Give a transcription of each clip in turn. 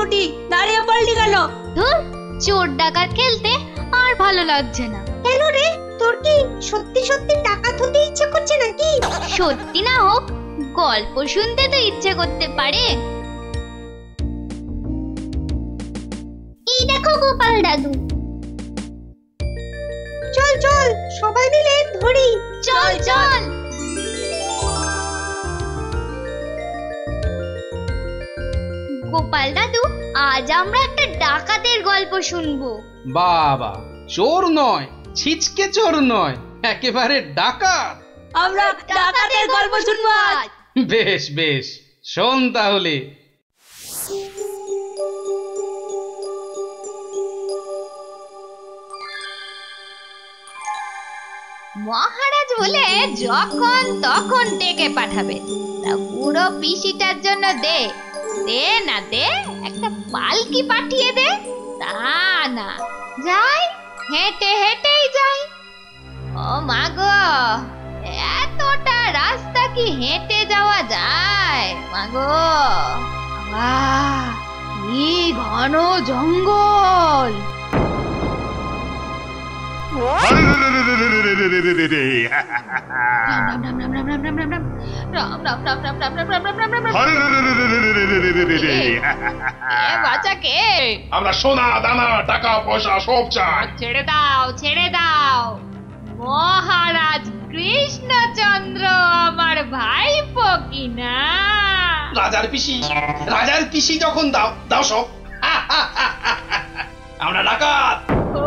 বউটি দাঁড়িয়ে পড়লি কেন? ধুর, চোর ডাকাত খেলতে আর ভালো লাগছে না। কেন রে, তোর কি সত্যি সত্যি ডাকাত হতে ইচ্ছে করছে নাকি? সত্যি না হোক, গল্প শুনতে তো ইচ্ছে করতে পারে। এই দেখো গোপাল দাদু। চল চল সবাই মিলে ধরি। চল চল। গোপাল দাদু, আজ আমরা একটা ডাকাতের গল্প শুনবো। বাবা, চোর নয়, ছিচকে চোর নয়, একেবারে ডাকাত। আমরা ডাকাতের গল্প শুনবো আজ। বেশ বেশ, শোন তাহলে। মহারাজ বলে যখন তখন ডেকে পাঠাবে, তা বুড়ো পিসিটার জন্য দে দে না দে একটা পালকি পাঠিয়ে দে। তা না, যাই হেঁটে হেঁটেই যাই। ও মাগো, এতটা রাস্তা কি হেঁটে যাওয়া যায়? মাগো, কি ঘন জঙ্গল! আমরা সোনা দানা টাকা পয়সা সব চাই। ছেড়ে দাও ছেড়ে দাও, মহারাজ কৃষ্ণচন্দ্র আমার ভাইপো কিনা। রাজার পিসি যখন দাও দাও সব। আমরা ডাকাত। ও,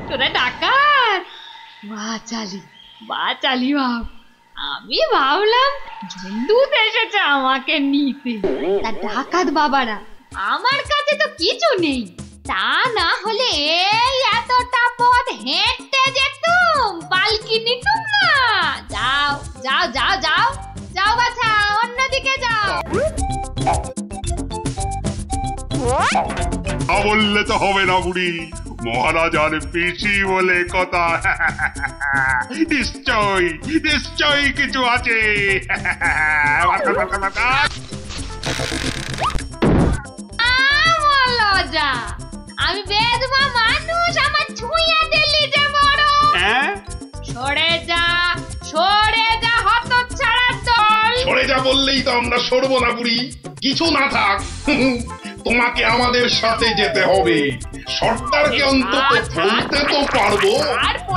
তোরা ডাকাত? বাচালি বাচালি ভাব। আমি ভাবলাম ঝুন্ডুত এসেছে আমাকে নিতে। তা ডাকাত বাবারা, আমার কাছে তো কিছু নেই। তা না হলে এই এতটা পথ হেঁটে যেতুম, পালকি নিতুম না। যাও যাও যাও যাও যাও বাছা, অন্যদিকে যাও। বললে তো হবে না বুড়ি, মহারাজার পিসি বলে কথা। নিশ্চয় নিশ্চয় কিছু আছে। লজ্জা, আমি বেদমা মানুষ, আমার ছুঁয়ে দিলি যে বড়। সরে যা হতচ্ছাড়ার দল। সরে যা বললেই তো আমরা সরবো না বুড়ি। কিছু না থাক, তোমাকে আমাদের সাথে যেতে হবে। সর্দারকে অন্তত বলতে তো পারবো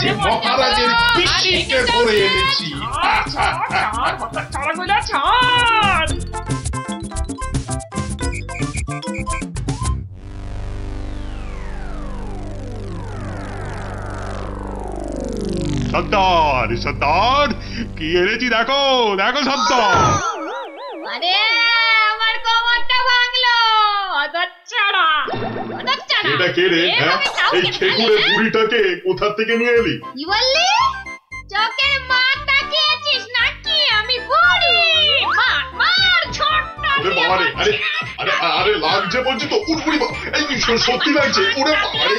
যে মহারাজের পিসিকে ধরে এনেছি। সর্দার সর্দার, কি এনেছি দেখো দেখো সর্দার। আরে আমার কোমরটা ভাঙলো, হতচ্ছাড়া। এটা কে রে? এই খেকুড়ে বুড়িটাকে কোথা থেকে নিয়ে এলি? কি বললি? চোখে মার তাকিয়েছিস নাকি? আমি বুড়ি? মার ছোট্ট। আরে লাগছে বলছি তো। এই সত্যি লাগছে। ওরে বাবারে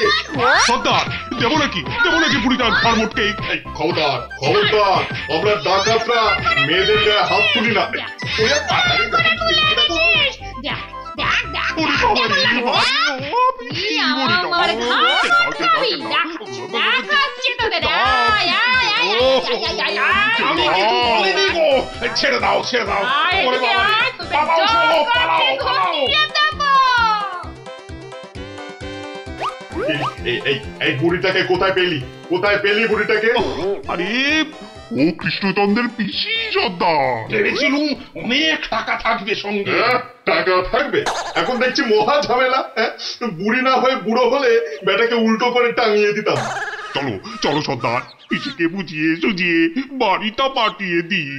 সর্দার, দেবো নাকি বুড়িটার ঘর মোটকে? খবরদার খবরদার, আমরা ডাকাতরা মেয়েদের গায়ে হাত তুলি না। ছেড়ে দাও ছেড়ে দাও। এই বুড়িটাকে কোথায় পেলি বুড়িটাকে? আরে ও কৃষ্ণচন্দ্রের পিসি সর্দার। ভেবেছিলুম অনেক টাকা থাকবে সঙ্গে। টাকা থাকবে? এখন দেখছি মহা ঝামেলা। বুড়ি না হয়ে বুড়ো হলে বেটাকে উল্টো করে টাঙিয়ে দিতাম। চলো চলো সর্দার, পিসিকে বুঝিয়ে সুঝিয়ে বাড়িটা পাঠিয়ে দিই।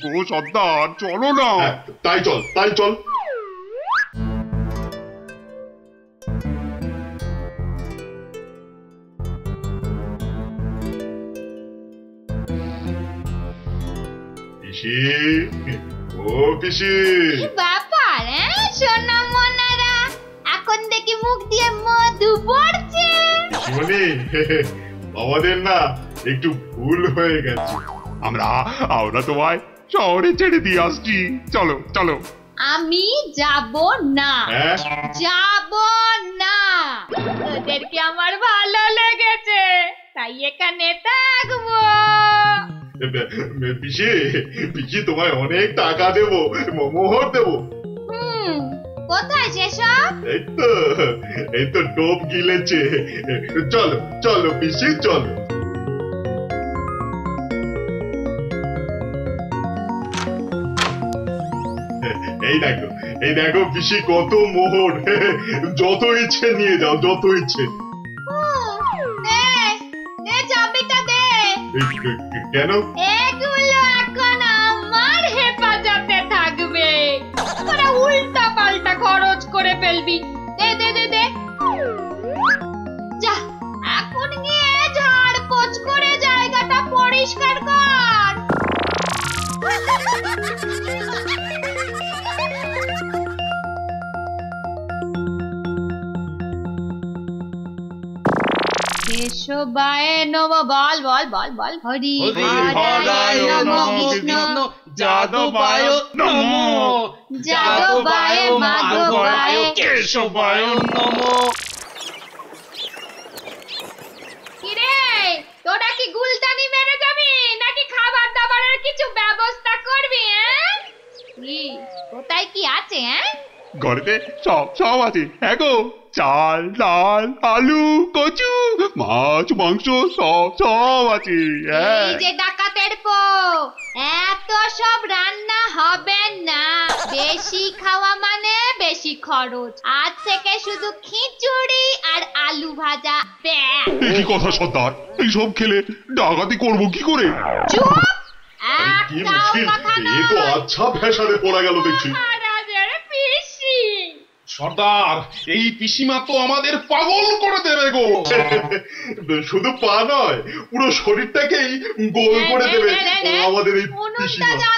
ও সর্দার চলো না। তাই চল। পিসি, ও পিসি। ব্যাপার সোনা মনারা, এখন দেখি মুখ দিয়ে মধু পড়ছে। পিসিমণি, আমাদের না একটু ভুল হয়ে গেছে। আমরা তোমায় শহরে ছেড়ে দিয়ে আসছি। চলো চলো। আমি যাব না, হ্যাঁ যাব না। তোদেরকে আমার ভালো লেগেছে, তাই এখানে থাকবো। পিসি পিসি তোমায় অনেক টাকা দেবো, মোহর দেবো। কোথায় সেসব? এই তো টোপ গিলেছে। চলো চলো পিসি চলো। এই দেখো পিসি কত মোহর, যত ইচ্ছে নিয়ে যাও, যত ইচ্ছে। চাবিটা দে। কেন? এগুলো এখন আমার হেফাজতে থাকবে, তোরা উল্টা পাল্টা খরচ করে ফেলবি। দে দে দে দে। যা এখন গিয়ে ঝাড় পোছ করে জায়গাটা পরিষ্কার কর। কেশবায় নম, বল বল বল বল। হরি হরায় নম, কৃষ্ণ যাদবায় নমো, যাদবায় মাধবায় কেশবায় নমো। কিরে তোরা কি গুলতানি মেরে যাবি নাকি খাবার দাবারের কিছু ব্যবস্থা করবি? কি কোথায় কি আছে? ঘরেতে সব সব আছে। হ্যাঁ গো, চাল ডাল আলু কচু মাছ মাংস সব সব আছে। এই যে ডাকাতের পো, এত সব রান্না হবে না, বেশি খাওয়া মানে বেশি খরচ। আজ থেকে শুধু খিচুড়ি আর আলু ভাজা। কি কথা সর্দার, এইসব খেলে ডাকাতি করবো কি করে? চুপ, কি একটাও মুশকিল, কথা এ তো নয়। আচ্ছা ফ্যাসাদে পড়া গেল দেখছি। মহারাজের পিসি। সর্দার, এই পিসিমা তো আমাদের পাগল করে দেবে গো। শুধু পা নয়, পুরো শরীরটাকেই গোল করে দেবে আমাদের এই পিসিমা।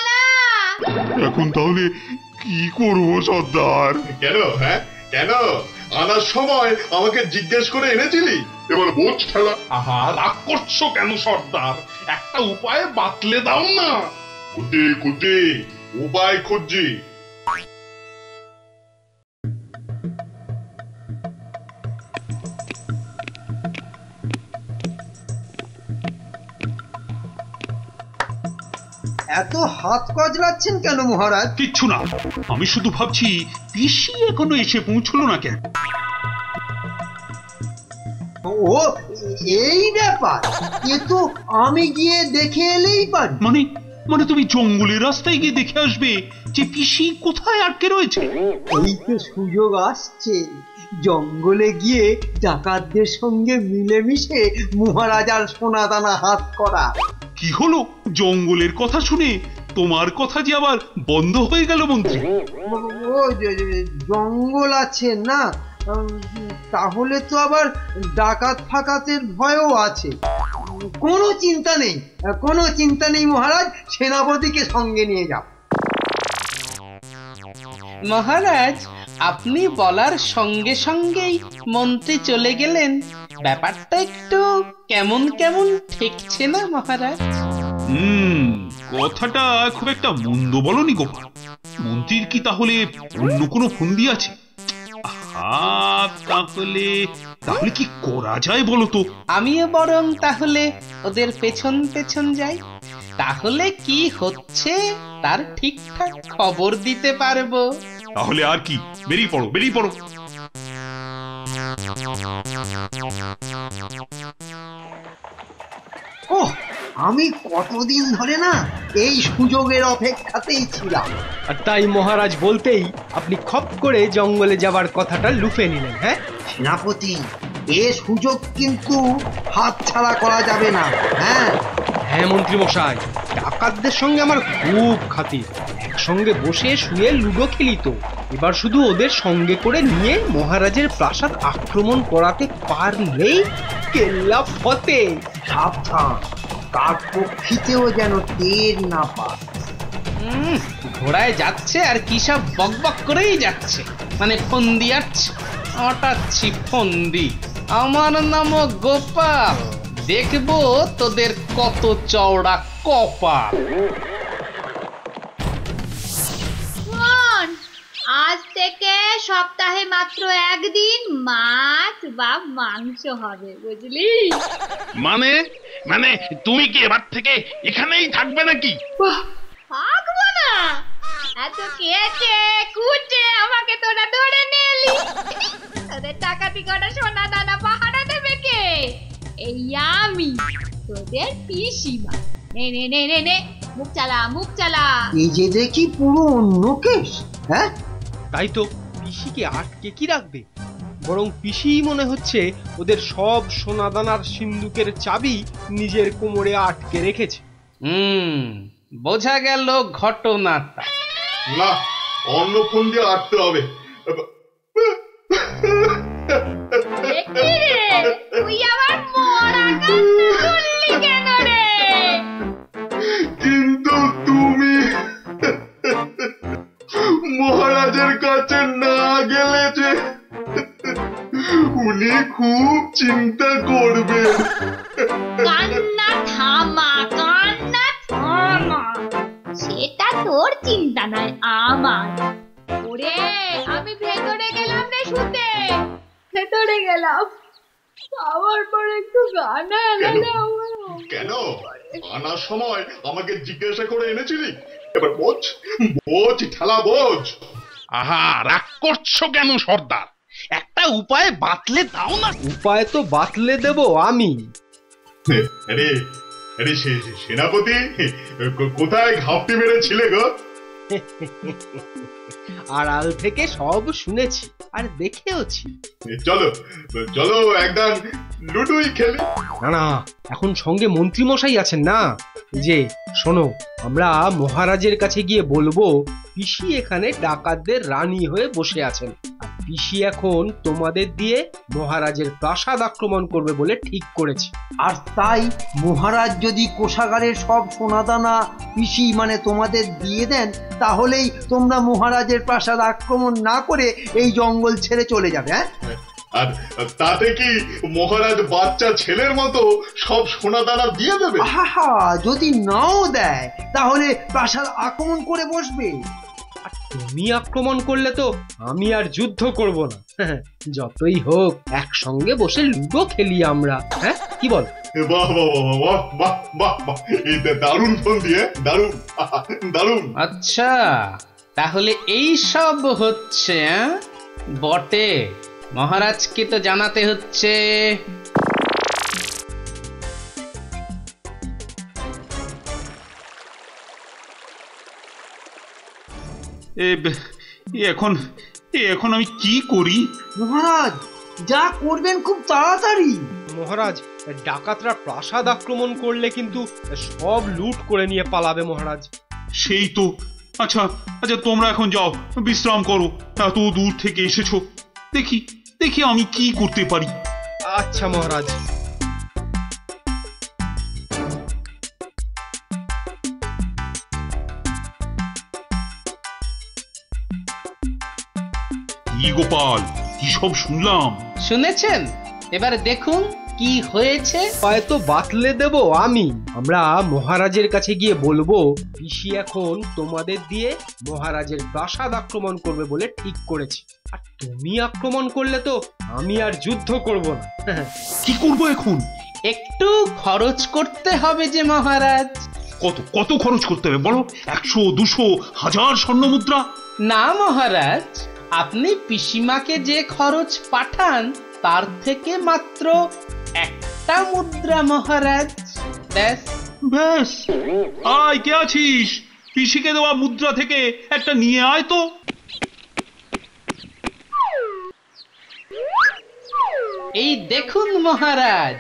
এখন তাহলে কি করবো সর্দার? কেন? হ্যাঁ কেন? আনার সময় আমাকে জিজ্ঞেস করে এনেছিলি, এবার বোঝ ঠেলা। আহা, রাগ করছো কেন সর্দার? একটা উপায় বাতলে দাও না। খুঁজে খুঁজে উপায় খুঁজছি। এত হাত কজলাচ্ছেন কেন মহারাজ? কিচ্ছু না, আমি শুধু ভাবছি পিসি এখনো এসে পৌঁছলো না কেন। ও এই ব্যাপার, এ তো আমি গিয়ে দেখে এলেই পারি। মানে তুমি জঙ্গলের রাস্তায় গিয়ে দেখে আসবে যে পিসি কোথায় আটকে রয়েছে? এই তো সুযোগ আসছে, জঙ্গলে গিয়ে ডাকাতদের সঙ্গে মিলেমিশে মহারাজার সোনাদানা হাত করা। কি হলো, জঙ্গলের কথা শুনে তোমার কথা যে আবার বন্ধ হয়ে গেল মন্ত্রী? ও জঙ্গল আছে না, তাহলে তো আবার ডাকাত ফাকাতের ভয়ও আছে। কোনো চিন্তা নেই, কোনো চিন্তা নেই মহারাজ, সেনাপতিকে সঙ্গে নিয়ে যাও। মহারাজ, আপনি বলার সঙ্গে সঙ্গেই মন্ত্রী চলে গেলেন। ব্যাপারটা একটু কেমন কেমন ঠেকছে না মহারাজ? কথাটা খুব একটা মন্দ বলনি গোপাল। মন্ত্রীর কি তাহলে অন্য কোনো ফন্দি আছে? তাহলে কি করা যায় বলো তো? আমিও বরং তাহলে ওদের পেছন পেছন যাই, তাহলে কি হচ্ছে তার ঠিকঠাক খবর দিতে পারবো। তাহলে আর কি, বেরিয়ে পড়ো বেরিয়ে পড়ো। ওহ, আমি কতদিন ধরে না এই সুযোগের অপেক্ষাতেই ছিলাম। আর তাই মহারাজ বলতেই আপনি খপ করে জঙ্গলে যাবার কথাটা লুফে নিলেন। হ্যাঁ সেনাপতি, এ সুযোগ কিন্তু হাতছাড়া করা যাবে না। হ্যাঁ হ্যাঁ মন্ত্রী মশাই, ডাকাতদের সঙ্গে আমার খুব খাতির, একসঙ্গে বসে শুয়ে লুডো খেলি তো। এবার শুধু ওদের সঙ্গে করে নিয়ে মহারাজের প্রাসাদ আক্রমণ করাতে পারলেই কেল্লা ফতে। সাবধান, কার পক্ষিতেও যেন টের না পায়। ঘোড়ায় যাচ্ছে আর কি সব বকবক করেই যাচ্ছে, মানে ফন্দি আটছে, আটাচ্ছি ফন্দি। আমার নাম গোপাল, দেখবো তোদের কত চওড়া কপাল। আজ থেকে সপ্তাহে মাত্র একদিন মাছ বা মাংস হবে, বুঝলি? মানে মানে তুমি কি এবার থেকে এখানেই থাকবে নাকি? থাকবো না? এত কেটে কুটে আমাকে তোরা ধরে নিয়ে এলি, তোদের টাকাতি কটা সোনা দানা পাহারা দেবে কে? এই আমি, তোদের পিসিমা। নে নে নে নে নে, মুখ চালা মুখ চালা। এই যে দেখি পুরো অন্য কেস। হ্যাঁ, তাই তো, পিসিকে আটকে কি রাখবে? বরং পিসি মনে হচ্ছে ওদের সব সোনাদানার সিন্ধুকের চাবি নিজের কোমরে আটকে রেখেছে। বোঝা গেল ঘটনাটা। না, অন্য ফোন দিয়ে আটতে হবে। তুই আবার মরা কান্না করলি কেন রে? কিন্তু তুমি মহারাজের কাছে না গেলে যে উনি খুব চিন্তা করবেন। কান্না থামা, কান্না থামা। সেটা তোর চিন্তা নয়, আমার। ওরে, আমি ভেতরে গেলাম রে শুতে, ভেতরে গেলাম। খাওয়ার পর একটু গানা এলাম। কেন আনার সময় আমাকে জিজ্ঞাসা করে এনেছিলি? এবার বোঝ, বোঝ ঠেলা বোঝ। আহা, রাগ করছো কেন সর্দার? একটা উপায় বাতলে দাও না। উপায় তো বাতলে দেব আমি। আরে আরে সেনাপতি, কোথায় ঘাপটি মেরেছিলে গো? আড়াল থেকে সব শুনেছি আর দেখেওছি। চলো চলো, একদম লুডুই খেলি। না না, এখন সঙ্গে মন্ত্রী মশাই আছেন না। যে শোনো, আমরা মহারাজের কাছে গিয়ে বলবো পিসি এখানে ডাকাতদের রানী হয়ে বসে আছেন, আর পিসি এখন তোমাদের দিয়ে মহারাজের প্রাসাদ আক্রমণ করবে বলে ঠিক করেছে। আর তাই মহারাজ যদি কোষাগারের সব সোনাদানা পিসি মানে তোমাদের দিয়ে দেন, তাহলেই তোমরা মহারাজের প্রাসাদ আক্রমণ না করে এই জঙ্গল ছেড়ে চলে যাবে। হ্যাঁ, আর তাতে কি মহারাজ বাচ্চা ছেলের মতো সব সোনা দানা দিয়ে দেবে? আহা, যদি নাও দেয় তাহলে প্রাসাদ আক্রমণ করে বসবে। আর তুমি আক্রমণ করলে তো আমি আর যুদ্ধ করব না। যতই হোক একসঙ্গে বসে লুডো খেলি আমরা। হ্যাঁ, কি বল? বাহ বাহ বাহ বাহ বাহ বাহ, এই দারুণ ফোন দিয়ে, দারুণ দারুণ। আচ্ছা, তাহলে এই সব হচ্ছে বটে। মহারাজকে তো জানাতে হচ্ছে। এখন আমি কি করি? মহারাজ, যা করবেন খুব তাড়াতাড়ি। মহারাজ, ডাকাতরা প্রাসাদ আক্রমণ করলে কিন্তু সব লুট করে নিয়ে পালাবে মহারাজ। সেই তো। আচ্ছা আচ্ছা, তোমরা এখন যাও, বিশ্রাম করো। এত দূর থেকে এসেছো, দেখি দেখি আমি কি করতে পারি। আচ্ছা মহারাজ। কি গোপাল, কি সব শুনলাম? শুনেছেন? এবার দেখুন কি হয়েছে। হয়তো বাতলে দেব আমি। আমরা মহারাজের কাছে গিয়ে বলবো পিসি এখন তোমাদের দিয়ে মহারাজের প্রাসাদ আক্রমণ করবে বলে ঠিক করেছে, আর তুমি আক্রমণ করলে তো আমি আর যুদ্ধ করব না। কি করব এখন? একটু খরচ করতে হবে যে মহারাজ। কত কত খরচ করতে হবে বলো? 100, 200, 1000 স্বর্ণ মুদ্রা? না মহারাজ, আপনি পিসিমাকে যে খরচ পাঠান তার থেকে মাত্র একটা মুদ্রা মহারাজ। ব্যাস ব্যাস। আয়, কে আছিস? পিসিকে দেওয়া মুদ্রা থেকে একটা নিয়ে আয় তো। এই দেখুন মহারাজ,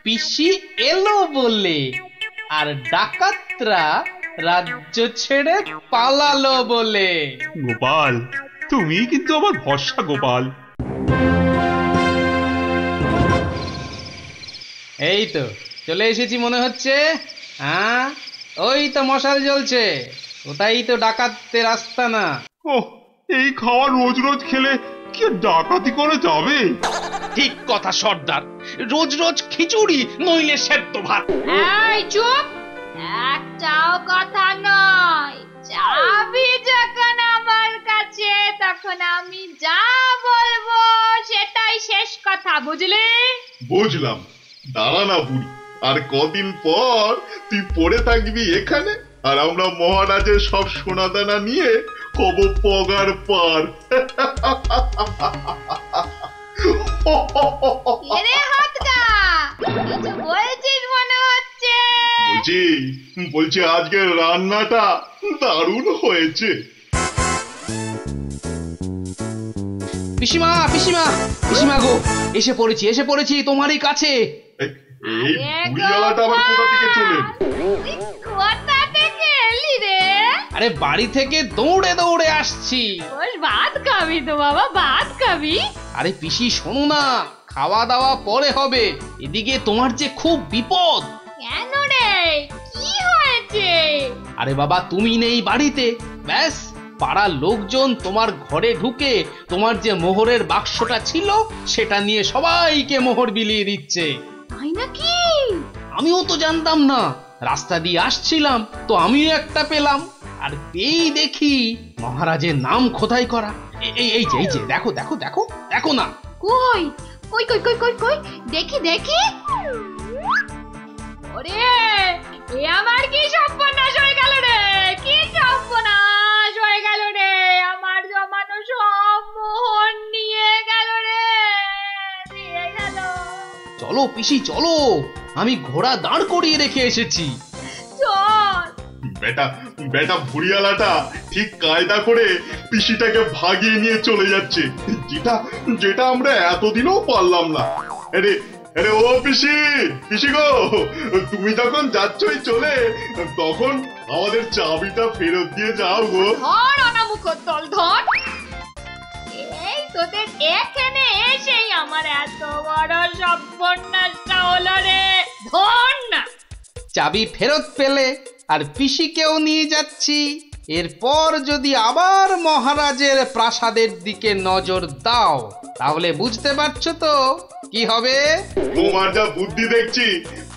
পিসি এলো বলে, আর ডাকাতরা রাজ্য ছেড়ে পালালো বলে। গোপাল, তুমি কিন্তু আমার ভরসা গোপাল। এই তো চলে এসেছি মনে হচ্ছে। হ্যাঁ, ওই তো মশাল জ্বলছে, ওটাই তো ডাকাতদের আস্তানা। ওহ, এই খাওয়া রোজ রোজ খেলে কি ডাকাতি করে যাবে? ঠিক কথা সর্দার, রোজ রোজ খিচুড়ি নইলে সেদ্ধ ভাত। এই চুপ, একটাও কথা নয়। চাবি যখন আমার কাছে, তখন এখন আমি যা বলবো সেটাই শেষ কথা, বুঝলি? বুঝলাম। দাঁড়া না বুড়ি, আর কদিন পর তুই পড়ে থাকবি এখানে, আর আমরা মহারাজের সব সোনাদানা নিয়ে কব পগার পার। এরে হাতগা, কিছু বলছিস মনে হচ্ছে। বলছি আজকের রান্নাটা দারুণ হয়েছে। পিসিমা পিসিমা পিসিমা গো, এসে পড়েছি তোমারই কাছে। এই বুড়িওয়ালাটা আবার কোথা থেকে চলে? কোথা থেকে এলি রে? আরে বাড়ি থেকে দৌড়ে দৌড়ে আসছি। বল, ভাত খাবি তো বাবা, ভাত খাবি? আরে পিসি শোনো না, খাওয়া দাওয়া পরে হবে, এদিকে তোমার যে খুব বিপদ। কেন রে, কি হয়েছে? আরে বাবা তুমি নেই বাড়িতে, ব্যাস পাড়ার লোকজন তোমার ঘরে ঢুকে তোমার যে মোহরের বাক্সটা ছিল সেটা নিয়ে সবাইকে মোহর বিলিয়ে দিচ্ছে। তাই নাকি? আমিও তো জানতাম না, রাস্তা দিয়ে আসছিলাম তো আমিও একটা পেলাম, আর পেয়েই দেখি মহারাজের নাম খোদাই করা। এই যে দেখো দেখো দেখো দেখো না। কই কই কই কই কই কই, দেখি দেখি। ওরে, এ আমার কি সর্বনাশ হয়ে গেল রে, কি সর্বনাশ হয়ে গেল রে, আমার জমানো সব মোহর নিয়ে গেল রে, নিয়ে গেল। চলো পিসি চলো, আমি ঘোড়া দাঁড় করিয়ে রেখে এসেছি। চল। বেটা বুড়িওয়ালাটা ঠিক কায়দা করে পিসিটাকে ভাগিয়ে নিয়ে চলে যাচ্ছে, যেটা আমরা এতদিনও পারলাম না। আরে আরে ও পিসি গো, তুমি যখন যাচ্ছই চলে, তখন আমাদের চাবিটা ফেরত দিয়ে যাও গো। ধর অনামুখ দল, ধর। এই তোদের এখানে এসেই আমার এত বড় সর্বনাশটা হলো রে, ধর না। চাবি ফেরত পেলে আর পিসিকেও নিয়ে যাচ্ছি, এরপর যদি আবার মহারাজের প্রাসাদের দিকে নজর দাও তাহলে বুঝতে পারছো তো কি হবে। তোমার যা বুদ্ধি দেখছি,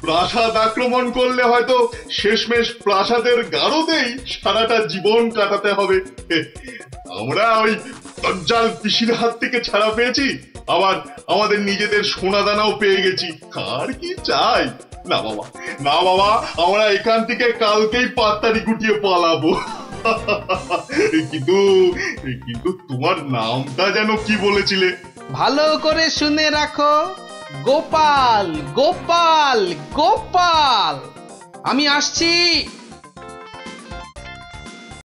প্রাসাদ আক্রমণ করলে হয়তো শেষমেশ প্রাসাদের গারদেই সারাটা জীবন কাটাতে হবে। আমরা ওই দজ্জাল পিসির হাত থেকে ছাড়া পেয়েছি, আবার আমাদের নিজেদের সোনাদানাও পেয়ে গেছি, আর কি চাই? না বাবা, আমরা এখান থেকে কালকেই পাত্তারি গুটিয়ে পালাবো। কিন্তু তোমার নামটা যেন কি বলেছিলে? ভালো করে শুনে রাখো, গোপাল গোপাল গোপাল। আমি আসছি।